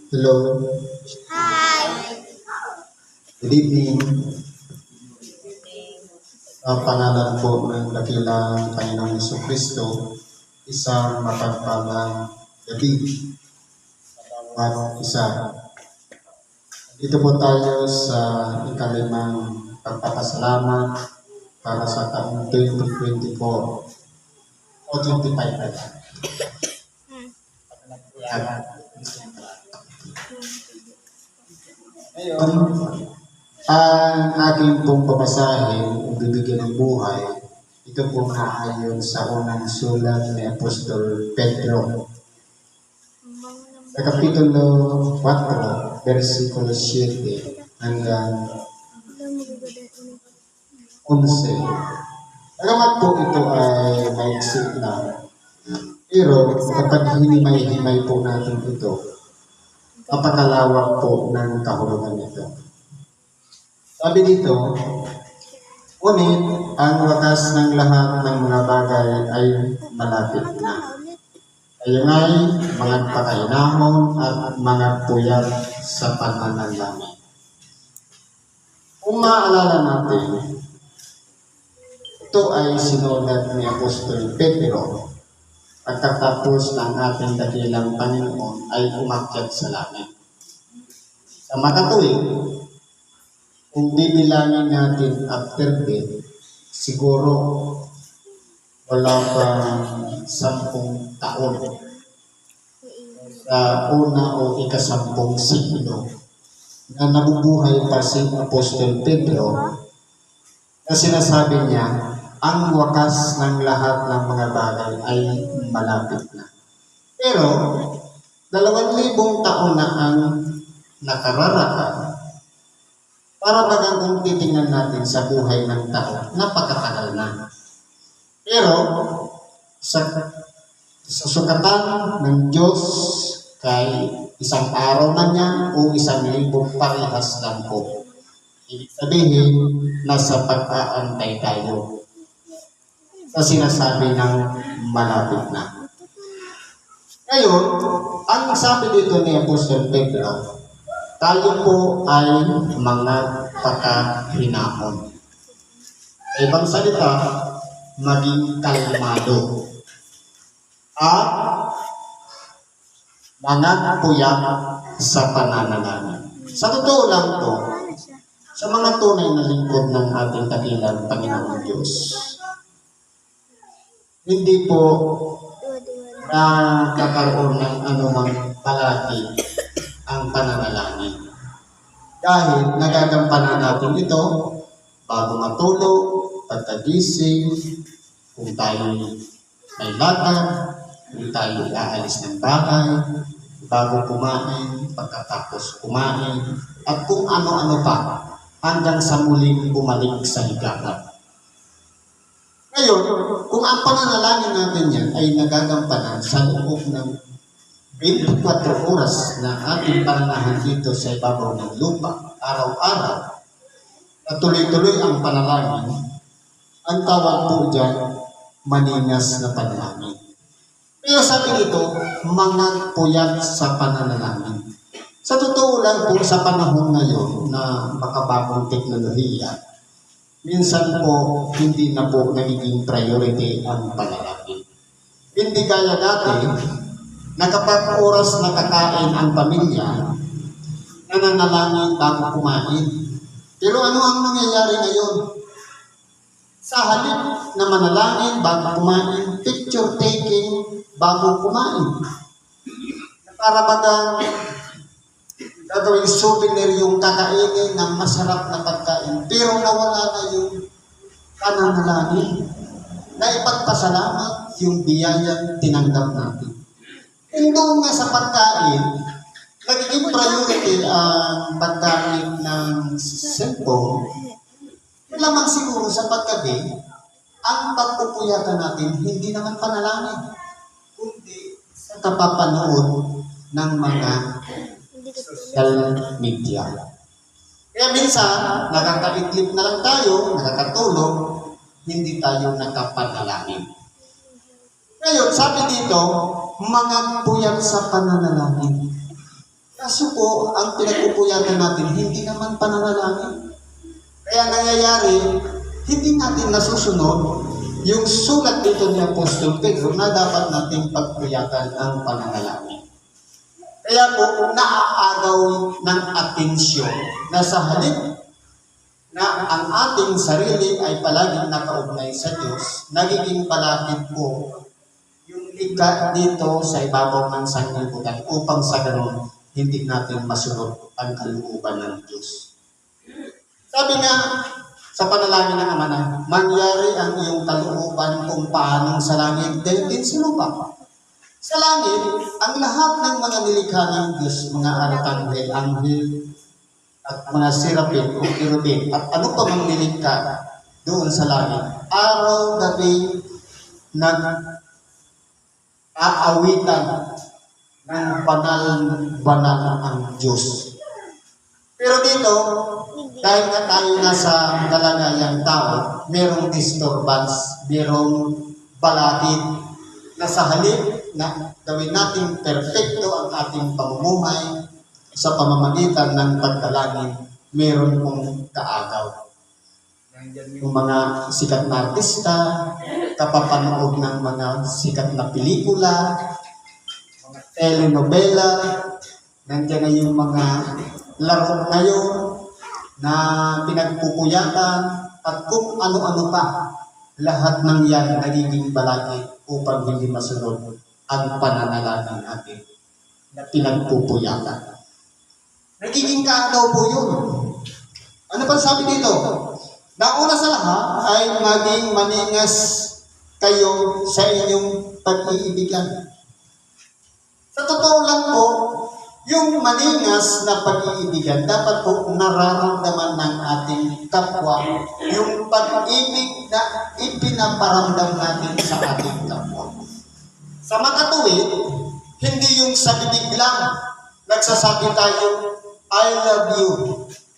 Hello, Hi! good evening. Ang pangalan po ng dakilang Panginoong Jesucristo, isang mapagpalang gabi sa bawat isa. Dito po tayo sa ikalimang pagpapasalamat para sa taong 2024 o 25 na yan. Ngayon, ang aking pong babasahin o bibigyan ng buhay, ito po naayon sa unang sulat ni Apostol Pedro. Sa Kapitulo 4, versikulo 7 hanggang 11. Agamat po ito ay maiksi na, pero kapag hinimay-himay po natin ito, napakalawak po ng kahulugan nito. Sabi dito, ngunit ang wakas ng lahat ng mga bagay ay malapit na. Kayo nga'y mga pakainahon at mga puyat sa pananalangin. Kung maalala natin, ito ay sinulat ni Apostol Pedro pagkatapos ng ating dakilang Panginoon ay umakyat sa langit. Sa makatuwid, kung bibilangin natin after death, siguro wala pa 10 taon sa una o ika-10 siglo na nabubuhay pa si Apostol Pedro na sinasabi niya, ang wakas ng lahat ng mga bagay ay malapit na. Pero, 2,000 taon na ang nakararaan. Para bagang kung titingnan natin sa buhay ng tao, napakatagal na. Pero, sa sukatan ng Diyos, kay isang araw na niya o 1,000 parehas lang po. Ibig sabihin, nasa pag-aantay tayo sa sinasabi ng malapit na. Ngayon, ang sabi dito ni Apostol Pedro, tayo po ay mga pakahinahon. Sa ibang salita, maging kalmado. At mga puyat sa pananalangin. Sa totoo lang to, sa mga tunay na lingkod ng ating dakilang Panginoong Diyos, hindi po nakakaroon ng anumang palagi ang pananalangin. Dahil nagagampanan natin ito bago matulog, pagkagising, kung tayo may lakad, kung tayo aalis ng bahay, bago kumain, pagkatapos kumain, at kung ano-ano pa, hanggang sa muling bumalik sa higahan. Ngayon, kung ang pananalangin natin yan ay nagagampanan sa loob ng 24 oras na ating pananahan dito sa ibabaw ng lupa, araw-araw, na tuloy-tuloy ang panalangin, ang tawag po dyan, maningas na panalangin. Pero sabi dito, mga puyat sa pananalangin. Sa totoo lang po, sa panahon ngayon na makabagong teknolohiya, minsan po, hindi na po nagiging priority ang panalangin. Hindi kaya dati, na kapag oras na kakain ang pamilya, nananalangin bago kumain. Pero ano ang nangyayari ngayon? Sa halip na manalangin bago kumain, picture taking bago kumain. Para bagang gagawing souvenir yung kakainin ng masarap na pagkain, pero nawala na yung pananalangin na ipagpasalamat yung biyayang tinanggap natin. Kung doon nga sa pagkain, nagiging priority ang pagkain ng cellphone, lamang siguro sa paggabi, ang pagpupuyatan natin hindi naman panalangin, kundi sa kapapanood ng mga social media. Kaya minsan, nakakaidlip na lang tayo, nakakatulog, hindi tayo nakapanalangin. Ngayon, sabi dito, mga puyat sa pananalangin. Kaso po, ang pinagpupuyatan natin, hindi naman pananalangin. Kaya nangyayari, hindi natin nasusunod yung sulat dito ni Apostol Pedro na dapat nating pagpuyatan ang pananalangin. Kaya po, naaagaw ng atensyon na sa halip na ang ating sarili ay palaging nakaugnay sa Diyos, nagiging balakid po yung ika dito sa ibabaw ng sanglibutan upang sa ganun hindi natin masunod ang kalooban ng Diyos. Sabi nga sa panalangin ng Ama na, mangyari ang iyong kalooban kung paanong sa langit, din sa lupa. Sa langit, ang lahat ng mga nilikha ng Diyos, mga arkanghel, anghel, at mga serapin o kerubin, at ano pa mang nilikha doon sa langit, araw-gabi nag-aawitan ng banal-banal ang Diyos. Pero dito, dahil nga tayo nasa kalagayang tao, merong disturbance, merong balakid, na sa halip na gawin natin perfecto ang ating pamumuhay sa pamamagitan ng pagdalangin, meron pong kaagaw. Yung mga sikat na artista, kapapanood ng mga sikat na pelikula, mga telenovela, nandiyan na yung mga laro ngayon na pinagpupuyatan at kung ano-ano pa. Lahat ng yan nagiging balakid upang hindi masunod ang pananalangin natin na pinagpupuyatan. Nagiging kaagaw po yun. Ano pa sabi dito? Nauna sa lahat ay maging maningas kayo sa inyong pag-iibigan. Sa totoo lang po, yung maningas na pag-iibigan, dapat po nararamdaman ng ating kapwa yung pag-ibig na ipinaparamdam natin sa ating kapwa. Sa makatuwid, hindi yung sa bibig lang nagsasabi tayo, I love you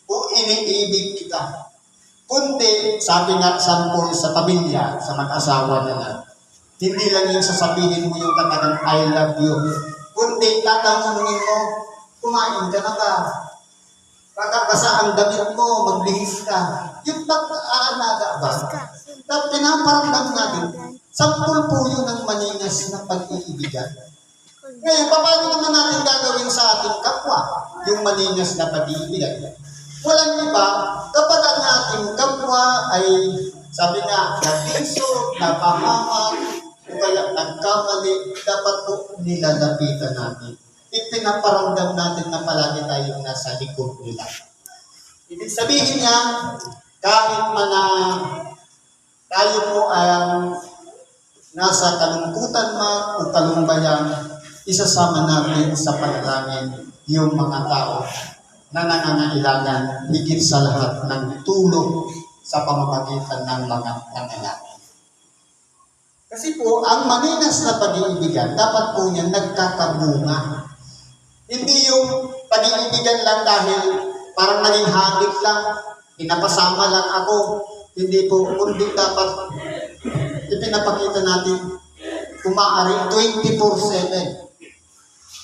o iniibig kita. Kundi, sabi nga sample sa pamilya, sa mag-asawa nila, hindi lang yung sasabihin mo yung katagang I love you, kundi tatanungin mo, kumain ka na ba? Basa ang damit mo, magbihis ka. Yung pag-aanaga ba? At pinaparamdam natin, sampul po yun ang maningas na pag-iibigan. Ngayon, paano naman natin gagawin sa ating kapwa yung maningas na pag-iibigan? Walang iba, kapag ang ating kapwa ay, sabi nga, nagtiso, napahamak, o kaya nagkamali, dapat po nilalapitan natin. Ipinaparamdam natin na palagi tayong nasa likod nila. Ibig sabihin niya, kahit man na tayo po ang nasa kalungkutan man o kalumbayan, isasama natin sa panalangin yung mga tao na nangangailangan higit sa lahat ng tulong sa pamamagitan ng mga panalangin. Kasi po, ang maninas na pag-iibigan, dapat po niyan nagkakabunga. Hindi yung pag-iibigan lang dahil parang naging habit lang, pinapasama lang ako. Hindi po, kundi dapat ipinapakita natin kung maaari 24/7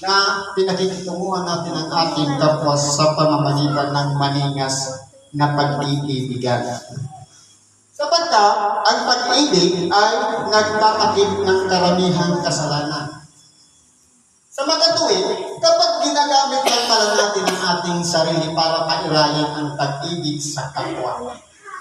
na pinakikitunguhan natin ang ating kapwa sa pamamagitan ng maningas na pag-iibigan. Sapagkat ang pag-ibig ay nagtatakip ng karamihang kasalanan. Sa makatuwid, kapag ginagamit lang pala natin ang ating sarili para pairayan ang pag-ibig sa kapwa,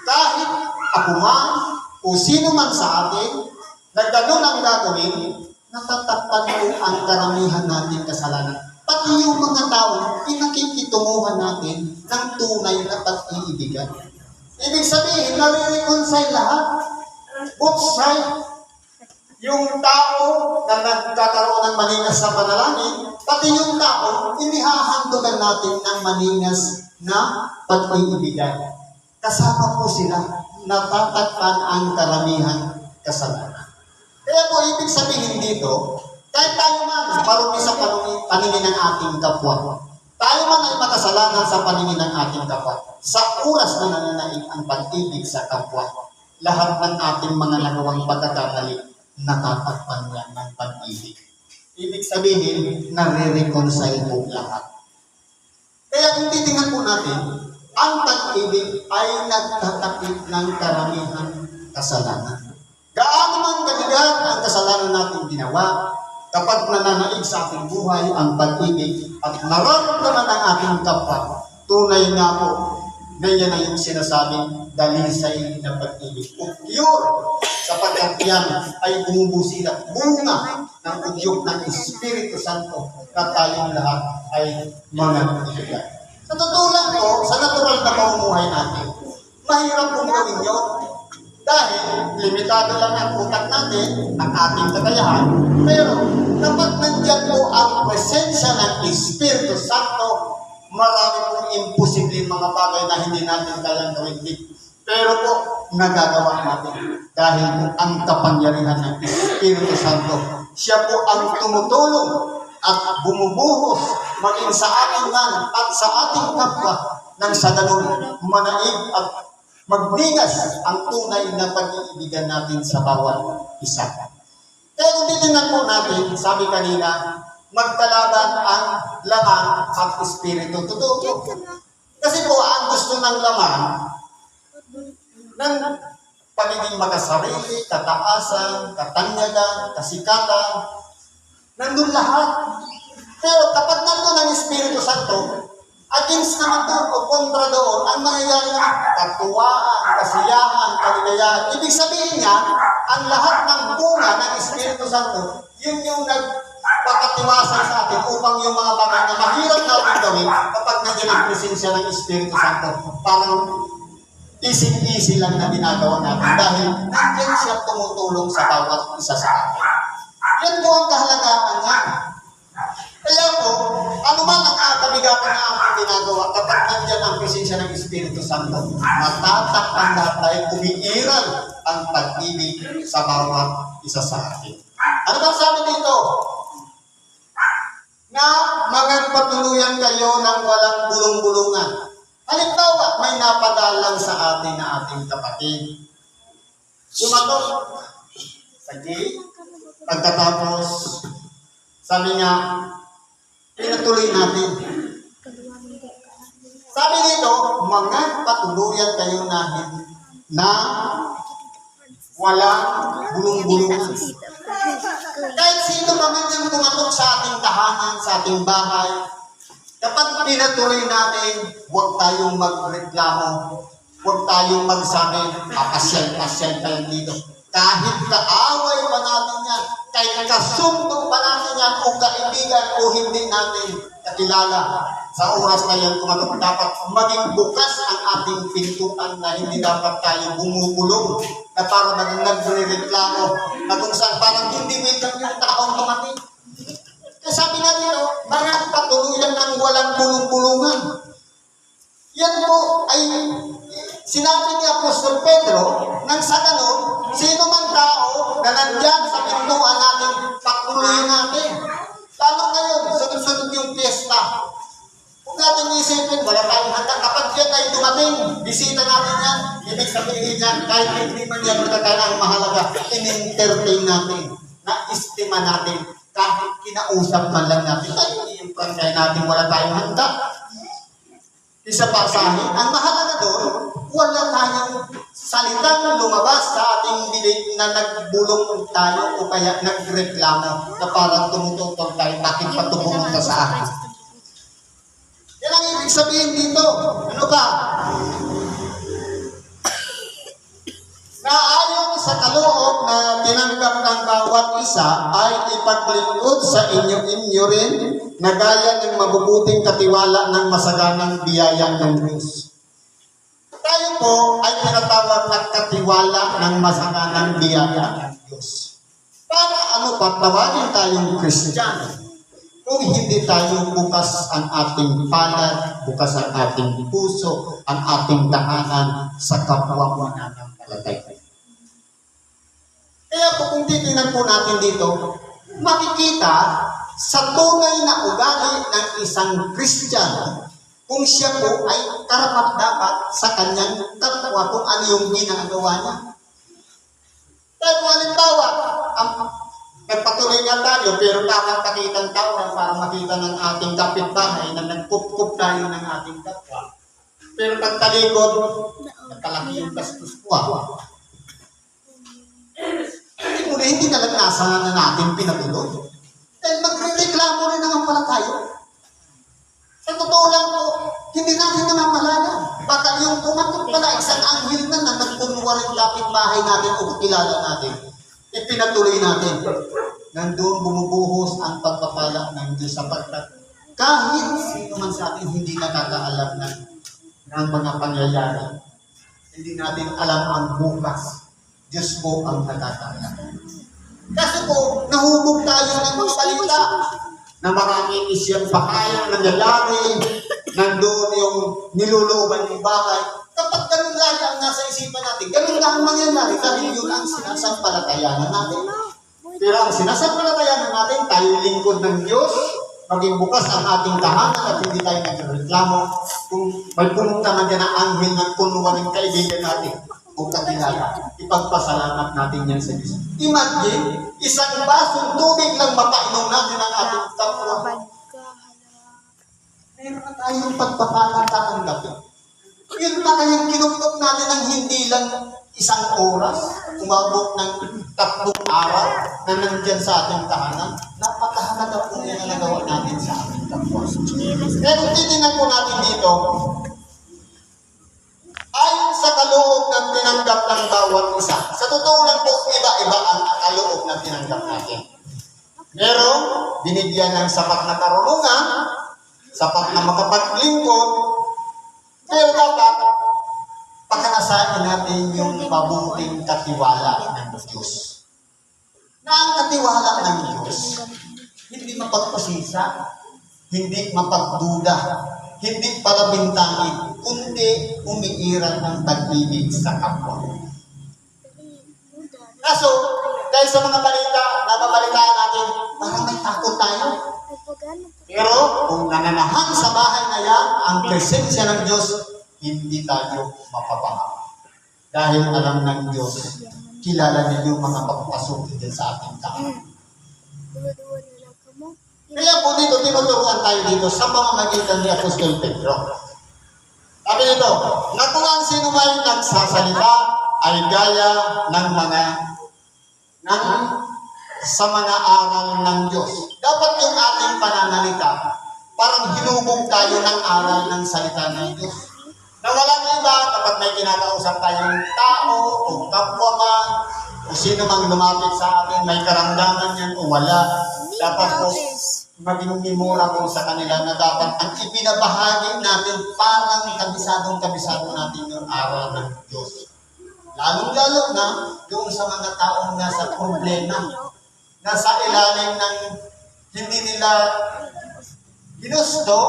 kahit ako man o sino man sa atin na gano'n ang gagawin, natatakpan po ang karamihan nating kasalanan. Pati yung mga tao, pinakikitunguhan natin ng tunay na pag-iibigan. Ibig sabihin, nare-reconcile lahat. Both side. Yung tao na nagkakaroon ng maningas sa panalangin, pati yung tao, inihahandugan natin ng maningas na pag-iibigan. Kasama po sila, natatakpan ang karamihan kasalanan. Kaya po, ibig sabihin dito, kahit tayo man marumi sa paningin ng ating kapwa, tayo man ay makasalanan sa paningin ng ating kapwa, sa oras na nananaig ang pag-ibig sa kapwa, lahat ng ating mga nagawang pagkakamali, natatakpan niya ng pag-ibig. Ibig sabihin, nare-reconcile po lahat. Kaya kung titingnan po natin, ang pag-ibig ay nagtatakip ng karamihan kasalanan. Gaano man kabigat ang kasalanan natin ginawa, kapag nananaig sa ating buhay ang pag-ibig at nararamdaman ang ating kapwa, tunay nga po, ganyan na yung sinasabing dalisay na pag-ibig. O pure, sapagkat yan ay bumubusilat bunga ng udyok ng Espiritu Santo na tayong lahat ay mga kaibigan. Sa totoo lang po, sa natural na pamumuhay natin, mahirap pong gawin yun. Dahil limitado lang ang utak natin, ang ating kakayahan. Pero kapag nandyan po ang presensya ng Espiritu Santo, marami pong imposibleng mga bagay na hindi natin kayang gawin. Pero po, nagagawa natin. Dahil po ang kapangyarihan ng Espiritu Santo, siya po ang tumutulong at bumubuhos maging sa ating man at sa ating kapwa nang sa ganun manaig at magningas ang tunay na pag-iibigan natin sa bawat isa. Kaya kung titignan po natin, sabi kanina, magkalaban ang laman at espiritu. Totoo po. Kasi po, ang gusto ng laman, ng pagiging makasarili, kataasan, katanyagan, kasikatan, nandun lahat. Pero kapag nandun ang Espiritu Santo, against naman doon o kontra doon, ang mangyayari na katuwaan, kasiyahan, kaligayahan. Ibig sabihin niya, ang lahat ng bunga ng Espiritu Santo, yun yung nagpakatiwasan sa atin upang yung mga bagay na mahirap natin gawin kapag nandiyan ang presensya ng Espiritu Santo. Parang easy-easy lang na ginagawa natin dahil nandiyan siya tumutulong sa bawat isa sa atin. Yan po ang kahalagaan niya. Kaya po, ano man ang kabigatan na ating ginagawa kapag nandiyan ang presensya ng Espiritu Santo, matatakpan lahat dahil umiiral ang pag-ibig sa bawat isa sa atin. Ano ba sabi dito? Na magpatuluyan kayo ng walang bulong-bulungan. Halimbawa, may napadalang sa atin na ating kapatid. Sumatok sa gate, pagkatapos, sabi nga, pinatuloy natin. Sabi dito, mga patuluyan kayo na walang bulong-bulungan. Kahit sino pa man yung tumatok sa ating tahanan, sa ating bahay, kapag pinatuloy natin, huwag tayong magreklamo, huwag tayong magsabi, papasyal-pasyal tayo dito. Kahit kaaway pa natin yan, kahit kasundo pa natin yan, o kaibigan o hindi natin kakilala, sa oras na yan, tumatok, dapat maging bukas ang ating pintuan na hindi dapat tayo bumubulong, na para maging nagre-reklamo, na kung saan parang hindi welcome yung taong tumating. Kaya sabi natin, mga patuluyan ng walang bulong-bulungan. Yan po ay sinabi ni Apostol Pedro nang sa ganun, sino man tao na nandyan sa pintuan natin, patuloy natin. Lalo ngayon, sunod-sunod yung fiesta. Kung natin isipin, wala tayong handa. Kapag yan ay dumating, bisita natin yan. Ibig sabihin yan, kahit hindi man yan magkakain ang mahalaga, in-entertain natin, na-estima natin, kahit kinausap man lang natin, ay yung prangkay natin, wala tayong handa. Isa pasahin, ang mahalaga doon, wala tayong salitang lumabas sa ating bibig na nagbulong tayo o kaya nagreklamo na parang tumututong tayo, bakit pa pumunta sa akin? Yan ang ibig sabihin dito. Ano ba? Na ayon sa kaloob na tinanggap ng bawat isa ay ipaglingkod sa inyo rin na gaya ng mabubuting katiwala ng masaganang biyaya ng Diyos. Tayo po ay tinatawag na katiwala ng masaganang biyaya ng Diyos. Para ano pa, tawagin tayong Kristiyano kung hindi tayo bukas ang ating palad, bukas ang ating puso, ang ating tahanan sa kapwa mananampalataya. Kaya po kung titingnan po natin dito, makikita sa tunay na ugali ng isang Kristiyano kung siya po ay karapat-dapat sa kanyang kapwa kung ano yung ginagawa niya. Kaya kung halimbawa, Nagpatuloy nga tayo, pero tamang pakitang tawran para makita ng ating kapitbahay na nagkup-kup tayo ng ating kapwa. Pero pagtalikod, nakalaki yung gastos ko. Hindi na lang nasa na natin pinatuloy. Dahil magre-reklamo rin naman pala tayo. Sa totoo lang po, hindi natin namamalaya. Baka yung pumatok pala isang anghel na nagpunwa rin kapitbahay natin o kilala natin. Ipinatuloy natin. Nandun bumubuhos ang pagpapala ng Diyos sapagkat kahit sino man sa atin hindi nakakaalam ng mga pangyayari. Hindi natin alam ang bukas. Diyos po ang nakakaalam. Kasi po, nahubog tayo ng mga balita na marami isyang pakayang nangyayari, nandun yung nilulooban ng bahay. Kapag ganun lagi ang nasa isipan natin, ganun lang ang mangyayari dahil yun ang sinasampalatayanan natin. Pero ang sinasampalatayanan natin, tayo lingkod ng Diyos, maging bukas ang ating tahanan at hindi tayo nagreklamo kung may pumunta man yan ang anghel ng punuan ng kaibigan natin o kakilala. Ipagpasalamat natin yan sa Diyos. Imagine, isang basong tubig lang mapainom natin ang ating kapwa. Meron na tayong pagpapala tatanggapin. Yun pa kayang kinuptok natin ng hindi lang isang oras, umabot ng 3 araw na nandyan sa ating tahanan. Napakahalaga po yan na nagawa natin sa ating kapwa. Pero titignan po natin dito, ayon sa kaloob ng tinanggap ng bawat isa. Sa totoo lang po, iba-iba ang kaloob ng tinanggap natin. Merong binigyan ng sapat na karunungan, sapat na makapaglingkod, pero dapat pakanasain natin yung mabuting katiwala ng Diyos. Na ang katiwala ng Diyos, hindi mapagpasisa, hindi mapagduda, hindi palabintangin, kundi umiiral ng pag-ibig sa kapwa. Kaso, dahil sa mga balita, nababalitaan natin, parang may takot tayo. Pero kung nananahan sa bahay na yan, ang presensya ng Diyos, hindi tayo mapapahamak. Dahil alam ng Diyos, kilala niyo yung mga pagpasok din sa ating tahanan. Kaya po dito, tinuturuan tayo dito sa pamamagitan ni Apostol Pedro. Sabi nito, na kung ang sino may nagsasalita ay gaya ng sa mga aral ng Diyos. Dapat yung ating pananalita, parang hinubog tayo ng aral ng salita ng Diyos. Na walang iba, kapag may kinakausap tayong tao o kapwa man, o sino mang lumapit sa atin, may karamdaman yan o wala, dapat po maging memora ko sa kanila na dapat ang ipinabahagi natin parang kabisado natin yung aral ng Diyos. Lalong-lalo na doon sa mga taong nasa problema, nasa ilalim ng hindi nila ginusto,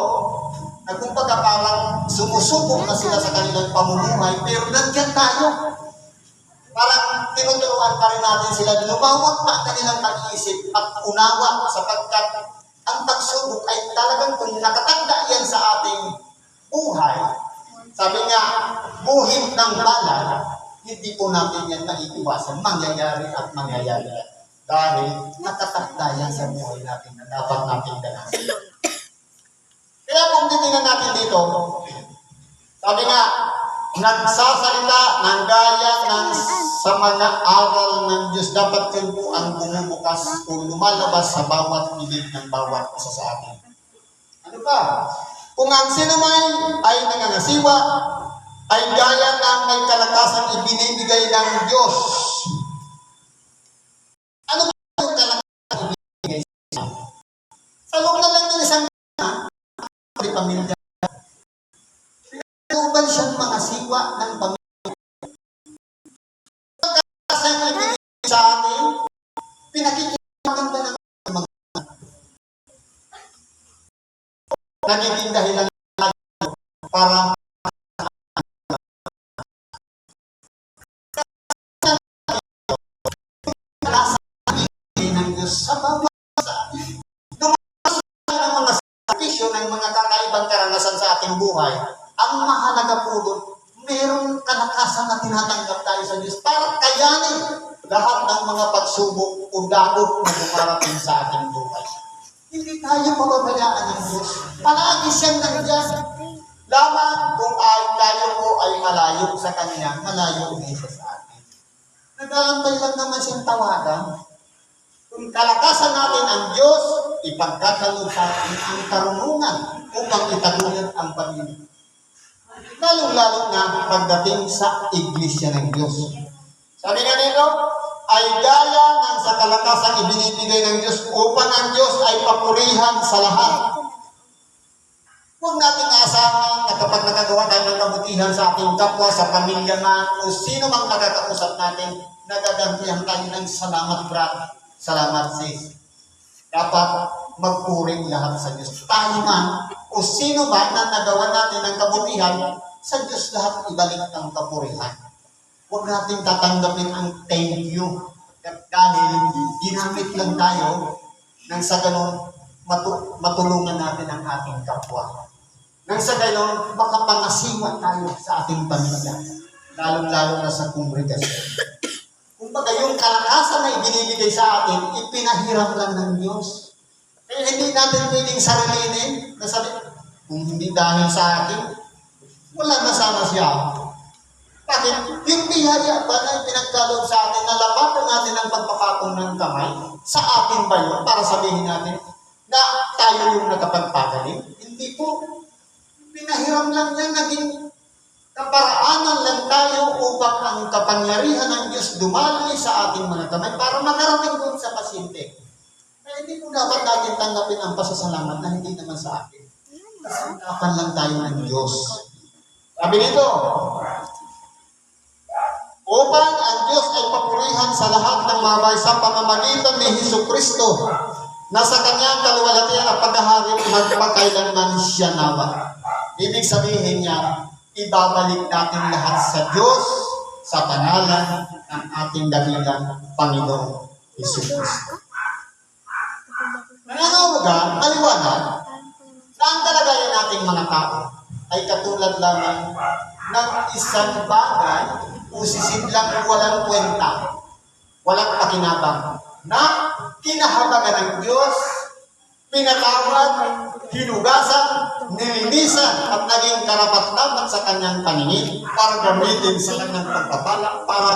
na kumbaga parang sumusubok na sila sa kanilang pamumuhay, pero nandiyan tayo. Parang tinuturuan pa rin natin sila, lumawak pa ang kanilang pag-iisip at unawa sapagkat ang pagsubok ay talagang kung nakatagda yan sa ating buhay, sabi nga, buhit ng bala, hindi po natin yan naiiwasan, mangyayari at mangyayari. Dahil nakatagda yan sa buhay natin na dapat natin danasin. Kaya kung titingnan natin dito, sabi nga, nagsasalita ng gaya sa mga aral ng Diyos. Dapat yun po ang bumubukas o lumalabas sa bawat bibig ng bawat isa sa atin. Ano pa? Kung ang sinumay ay nangangasiwa, ay gaya ng may kalakasan ibinibigay ng Diyos. Ano ba yung kalakasan ibinibigay sa atin? Sa loob na lang ng isang di pamilya. Pinagubal siyang mga siwa ng pamilya. Kasi ibinigay sa atin, pinakikita ba ng mga nagiging dahilan para ng Diyos sa bawat ng mga kakaibang karanasan sa ating buhay, ang mahalaga po doon, mayroong kalakasan na tinatanggap tayo sa Diyos para kayanin lahat ng mga pagsubok o dagok na dumarating sa ating buhay. Hindi tayo pababayaan ng Diyos. Palagi siyang nandiyan. Lamang kung tayo po ay malayo sa Kanya, malayo ulit siya sa atin. Nag-aantay lang naman siyang tawagan. Kung kalakasan natin ang Diyos, ipagkakaloob sa atin ang karunungan upang itaguyod ang Panginoon. Lalong-lalo na pagdating sa iglesia ng Diyos. Sabi nga nito, ay gaya ng sa kalatasang ibinibigay ng Diyos upang ang Diyos ay papurihan sa lahat. Huwag nating asahan na kapag nakagawa tayo ng kabutihan sa ating kapwa, sa pamilya man, o sino mang nakakausap natin, nagagantihan tayo ng salamat brad, salamat sis. Dapat magpuring lahat sa Diyos. Tayo man, o sino man na nagawa natin ng kabutihan, sa Diyos lahat ibalik ang kapurihan. Huwag natin tatanggapin ang thank you. Dahil ginamit lang tayo nang sa ganon matulungan natin ang ating kapwa. Nang sa ganon makapangasiwa tayo sa ating pamilya. Lalong-lalo na sa kongregasyon. Kumbaga yung kalakasan na ibinibigay sa atin, ipinahiram lang ng Diyos. Kaya hindi natin pwedeng sarilinin na sabi, kung hindi dahil sa atin, wala na sana siya. Bakit? Yung biyaya ba na pinagkaloob sa atin na lapatan natin ang pagpapatong ng kamay, sa atin ba yun? Para sabihin natin na tayo yung nakapagpagaling? Hindi po. Pinahiram lang yan, naging kaparaanan lang tayo upang ang kapangyarihan ng Diyos dumaloy sa ating mga kamay para makarating doon sa pasyente. Kaya hindi po dapat natin tanggapin ang pasasalamat na hindi naman sa atin. Kasangkapan lang tayo ng Diyos. Sabi nito, upang ang Diyos ay papurihan sa lahat ng mga bagay sa pamamagitan ni Hesukristo na sa kanyang kaluwalhatian at paghahari magpakailanman siya nawa. Ibig sabihin niya, ibabalik natin lahat sa Diyos sa pangalan ng ating dakilang Panginoong Hesukristo. Nangangahulugan, maliwanag, na ang kalagayan nating mga tao ay katulad lamang ng isang bagay o sisidlang walang kwenta, walang pakinabang, na kinahabagan ng Diyos, pinatawad, hinugasan, nilinisan, at naging karapat-dapat sa kanyang paningin para gamitin sa kanyang pagpapala, para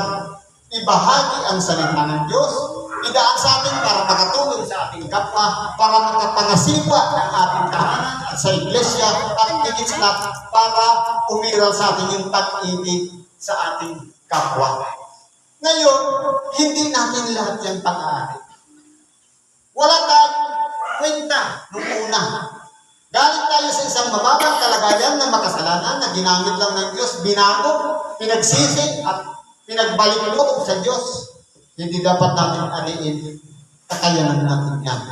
ibahagi ang salita ng Diyos, idaan sa atin para makatulong sa ating kapwa, para makapangasiwa ng ating tahanan at sa iglesia, at higit sa lahat para umiral sa atin yung pag-ibig sa ating kapwa. Ngayon, hindi natin lahat yan pag-aari. Wala tayong kwenta nung una. Galing tayo sa isang mababang kalagayan ng makasalanan na ginamit lang ng Diyos, binago, pinagsisi, at pinagbalik loob sa Diyos. Hindi dapat natin aliin kakayanan natin yan.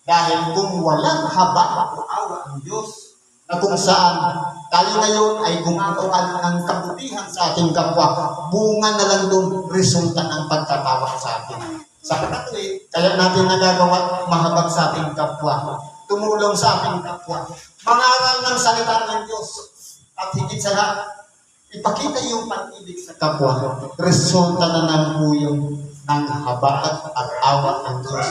Dahil kung walang haba o awa ang Diyos, na kung saan tayo ngayon ay gumagawa ng kabutihan sa ating kapwa, bunga na lang doon resulta ng pagkatawa sa atin. Sa katatuloy, kaya natin nagagawa mahabag sa ating kapwa, tumulong sa ating kapwa, mangaral ng salita ng Diyos, at higit sa lahat, ipakita yung pag-ibig sa kapwa, resulta na ng buyo ng habag at awa ng Diyos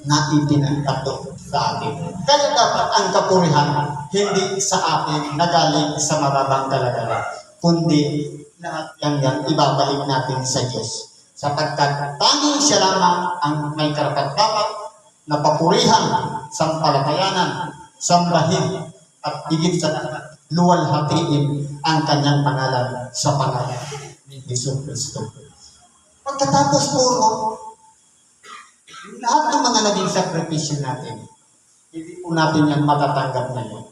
na ipinagtato sa atin. Kaya dapat ang kapurihan hindi sa atin nagaling sa mababang kalagayan, kundi lahat yan ibabalik natin sa Diyos. Sapagkat tanging siya lamang ang may karapat-dapat na papurihan, sampalatayanan, sambahin, at higit sa lahat, luwalhatiin ang kanyang pangalan sa pangalan ni Hesukristo. Pagkatapos po, lahat ng mga naging sakripisyo natin, hindi po natin yan matatanggap ngayon.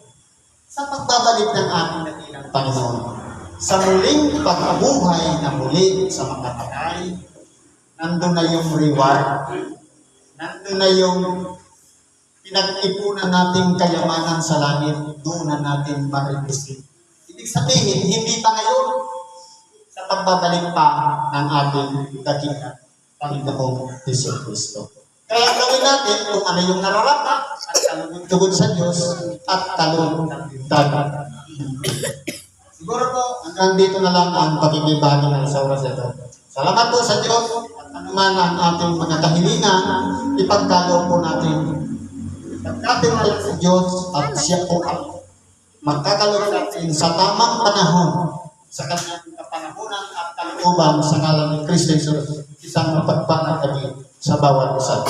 Sa pagbabalik ng ating dakilang Panginoon, sa muling pagkabuhay na muli sa mga patay, nandun na yung reward, nandun na yung pinag-ipunan nating kayamanan sa langit, doon na natin ma-receive. Ibig sabihin, hindi pa ngayon sa pagbabalik pa ng ating dakilang Panginoong Hesukristo. Kaya gawin natin kung ano yung nararapat at kalugod-tugod sa Diyos at kalugod-tugod. Siguro po, hanggang dito na lang ang pakikibahagi ng sa oras ito. Salamat po sa Diyos at anuman ang ating mga kahilingan, ipagkaloob po natin. Pagkating na lang sa Diyos at siya po ang magkakaloob natin sa tamang panahon sa kanyang kapanahonan at kalooban sa ngalan ni Kristo Jesus, isang mapagpalang kami sa bawat isa.